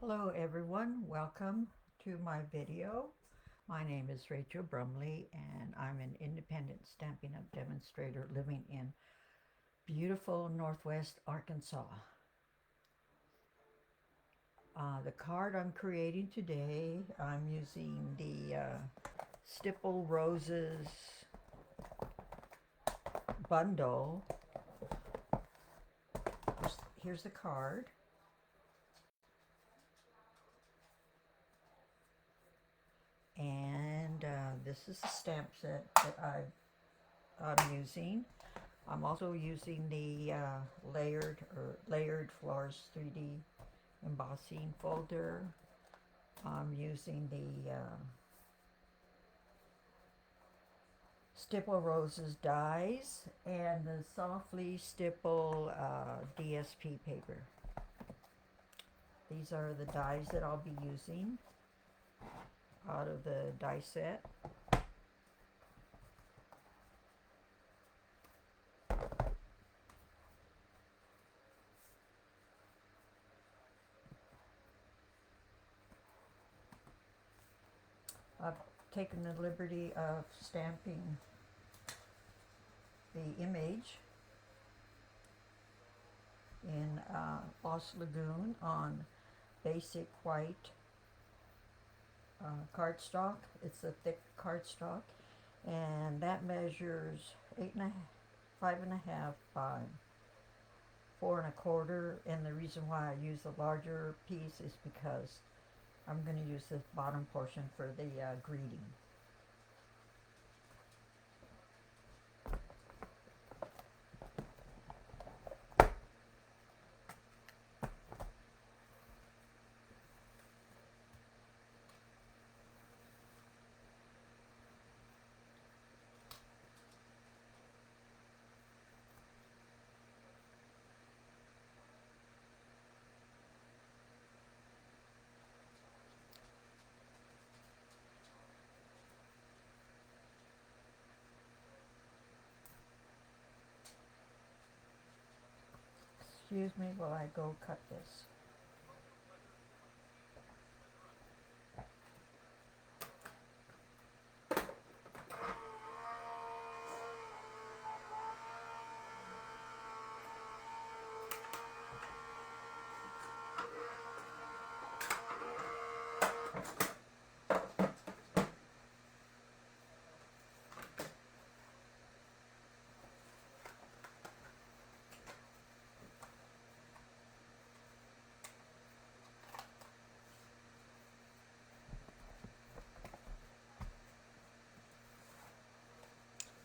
Hello everyone, welcome to my video. My name is Rachel Brumley and I'm an independent Stampin' Up! Demonstrator living in beautiful Northwest Arkansas. The card I'm creating today, I'm using the Stipple Roses Bundle. Here's the card. And this is the stamp set that I'm using. I'm also using the layered floors 3D embossing folder. I'm using the Stipple Roses dies and the Softly Stipple DSP paper. These are the dies that I'll be using out of the die set. I've taken the liberty of stamping the image in Lost Lagoon on basic white cardstock. It's a thick cardstock, and that measures 5.5 by 4.25. And the reason why I use a larger piece is because I'm going to use this bottom portion for the greeting. Excuse me while I go cut this.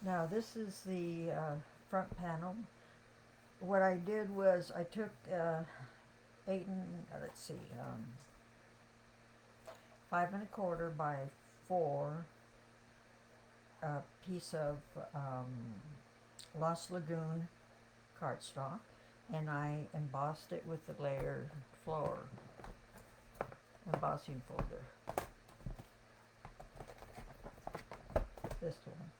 Now this is the front panel. What I did was I took let's see, 5.25 by 4 piece of Lost Lagoon cardstock, and I embossed it with the layered floor embossing folder. This one.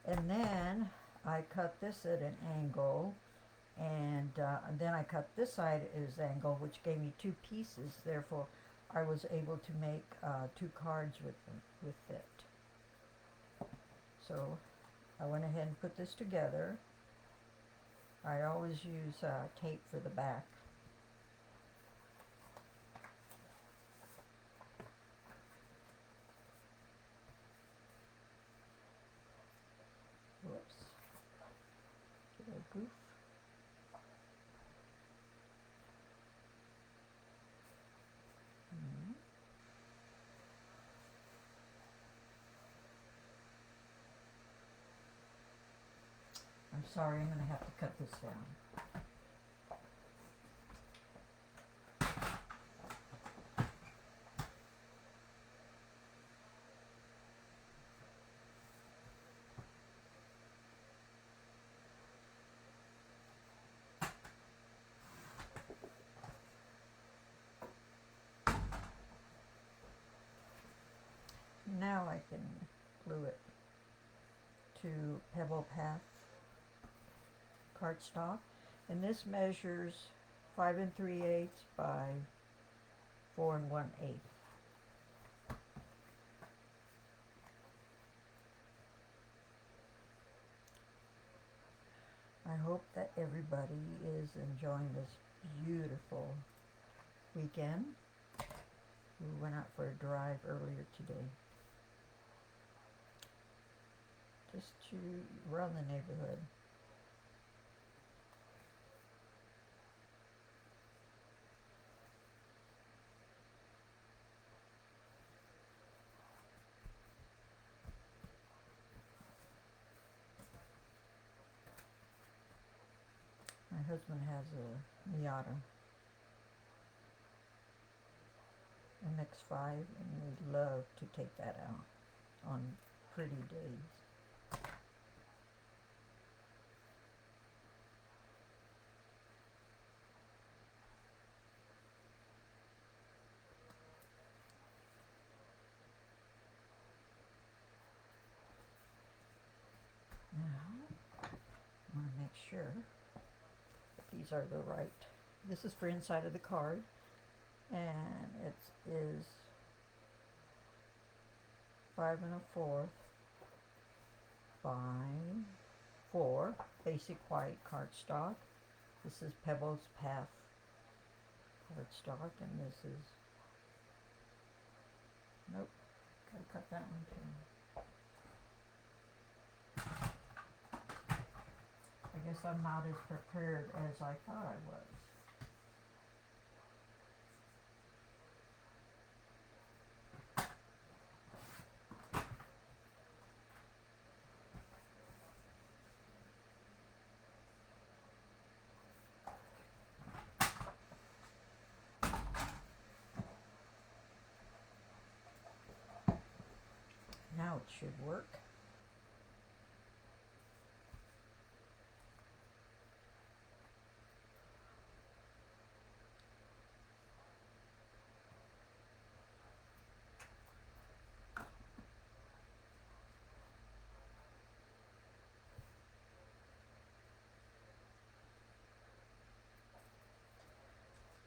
And then I cut this at an angle, and then I cut this side as angle, which gave me 2 pieces. Therefore, I was able to make 2 cards with it. So I went ahead and put this together. I always use tape for the back. Whoops. Did I goof? I'm sorry, I'm going to have to cut this down. Now I can glue it to Pebble Path cardstock, and this measures 5 3/8 by 4 1/8. I hope that everybody is enjoying this beautiful weekend. We went out for a drive earlier today, just to run the neighborhood. My husband has a Miata MX-5, and we love to take that out on pretty days. Now, I want to make sure that these are the right. This is for inside of the card, and it is 5 1/4 by 4 basic white cardstock. This is Pebbles Path cardstock, and this is, nope, gotta cut that one too. I guess I'm not as prepared as I thought I was. Now it should work.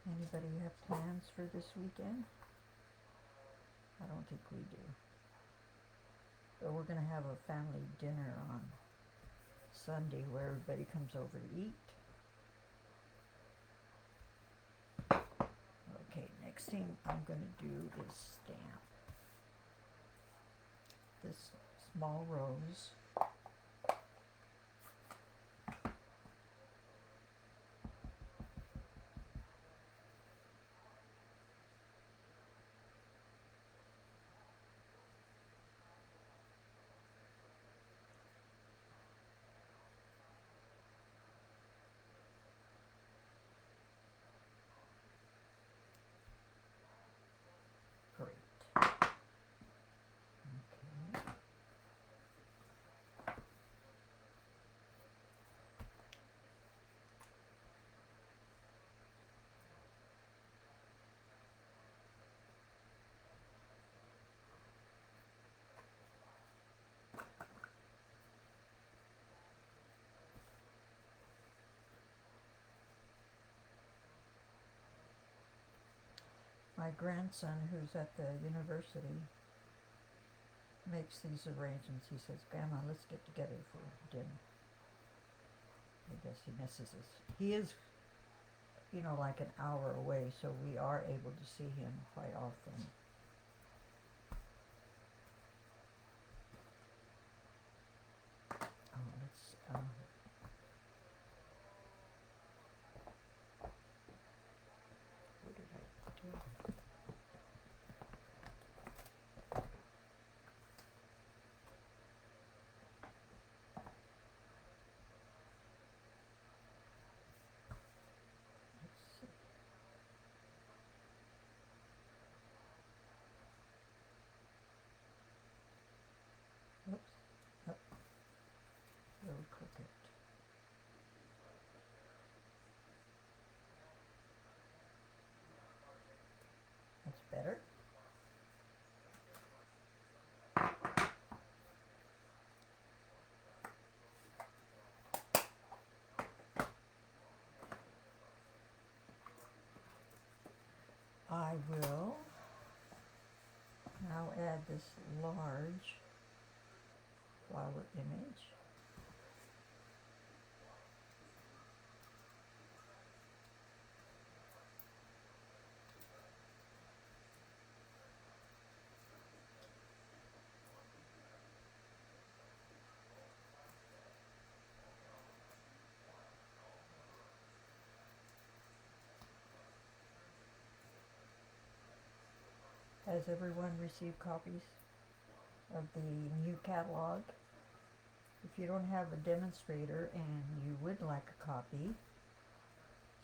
Anybody have plans for this weekend? I don't think we do. But we're going to have a family dinner on Sunday where everybody comes over to eat. Okay, next thing I'm going to do is stamp this small rose. Great. Okay. My grandson, who's at the university, makes these arrangements. He says, "Grandma, let's get together for dinner." I guess he misses us. He is, like an hour away, so we are able to see him quite often. Oh, let's, what did I do? Let's see. Whoops. Oh, really crooked. That's better. I will now add this large flower image. Has everyone received copies of the new catalog? If you don't have a demonstrator and you would like a copy,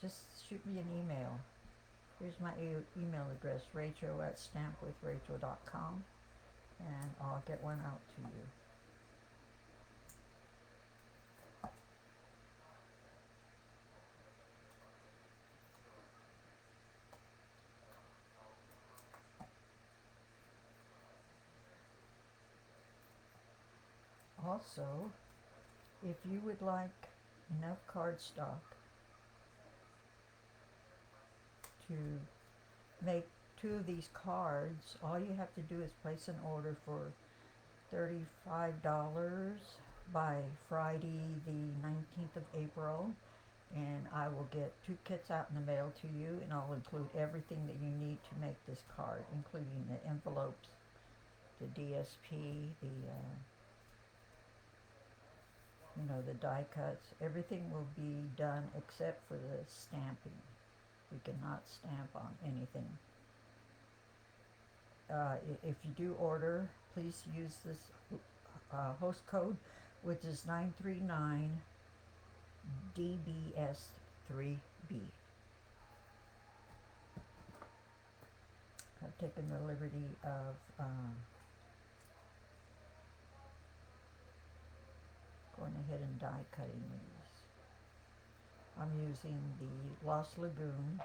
just shoot me an email. Here's my email address, rachel@stampwithrachel.com, and I'll get one out to you. Also, if you would like enough cardstock to make 2 of these cards, all you have to do is place an order for $35 by Friday the 19th of April, and I will get 2 kits out in the mail to you, and I'll include everything that you need to make this card, including the envelopes, the DSP, the die cuts. Everything will be done except for the stamping. We cannot stamp on anything. If you do order, please use this host code, which is 939 DBS3B. I've taken the liberty of going ahead and die cutting these. I'm using the Lost Lagoon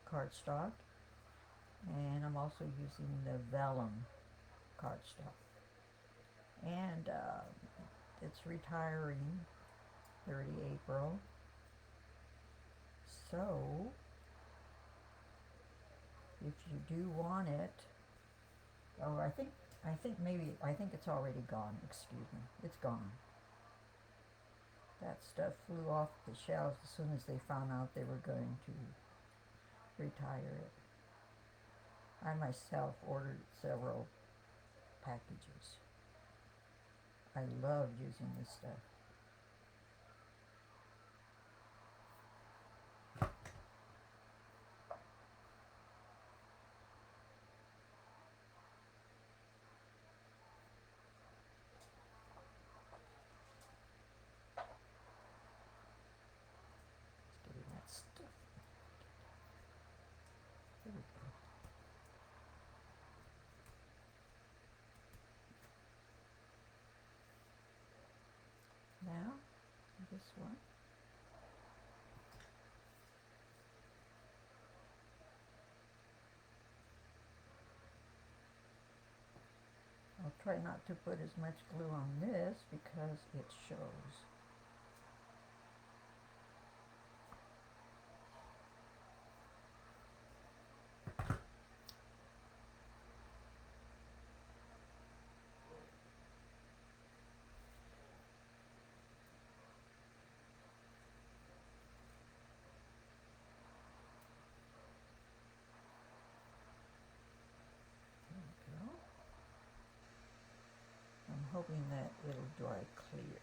cardstock, and I'm also using the vellum cardstock. And it's retiring 30 April. So, if you do want it, oh, I think it's already gone, excuse me, it's gone. That stuff flew off the shelves as soon as they found out they were going to retire it. I myself ordered several packages. I love using this stuff. Now, this one. I'll try not to put as much glue on this because it shows. I'm hoping that it'll dry clear.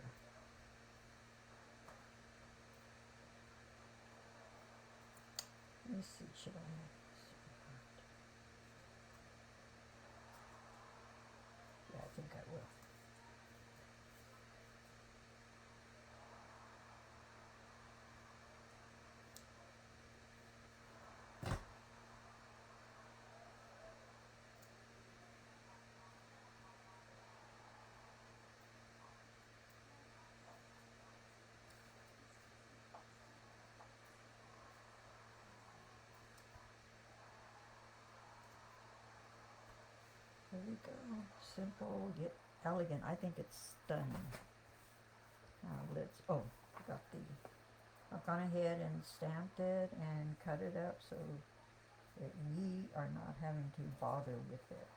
Let me see, should I have this? Yeah, I think I will. There we go. Simple yet elegant. I think it's stunning. Now let's, oh, got the I've gone ahead and stamped it and cut it up so that we are not having to bother with it.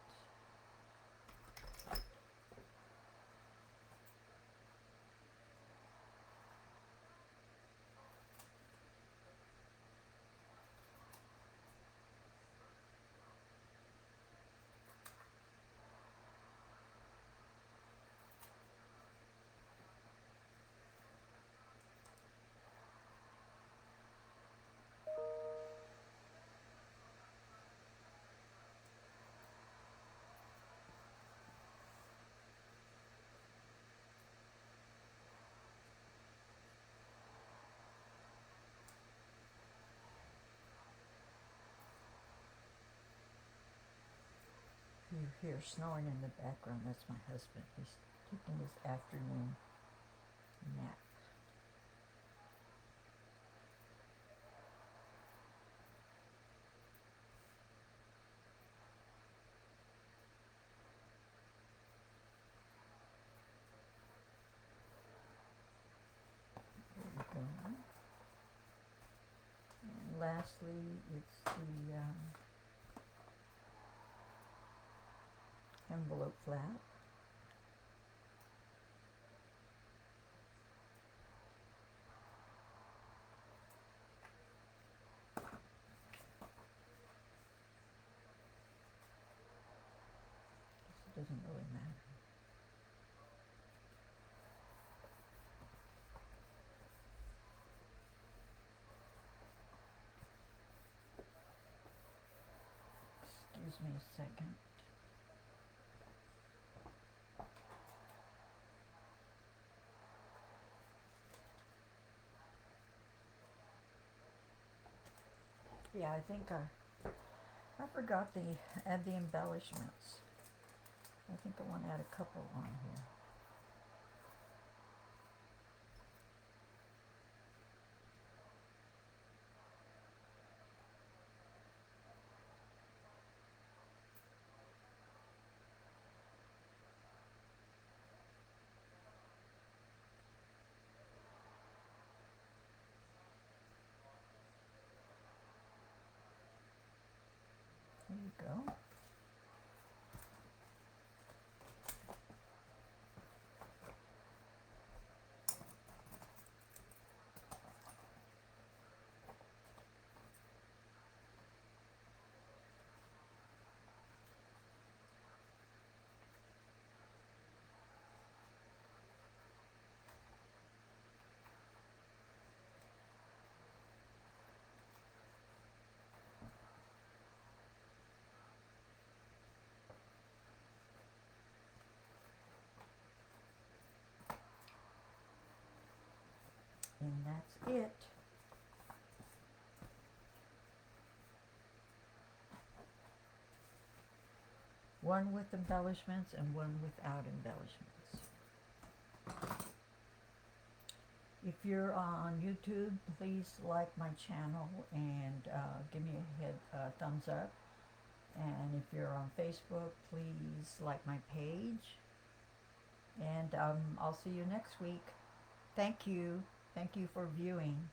You hear snoring in the background. That's my husband. He's taking his afternoon nap. There we go. And lastly, it's the envelope flap. It doesn't really matter. Excuse me a second. Yeah, I think I forgot to add the embellishments. I think I want to add a couple on here. There you go. And that's it. One with embellishments and one without embellishments. If you're on YouTube, please like my channel and give me a thumbs up. And if you're on Facebook, please like my page. And I'll see you next week. Thank you. Thank you for viewing.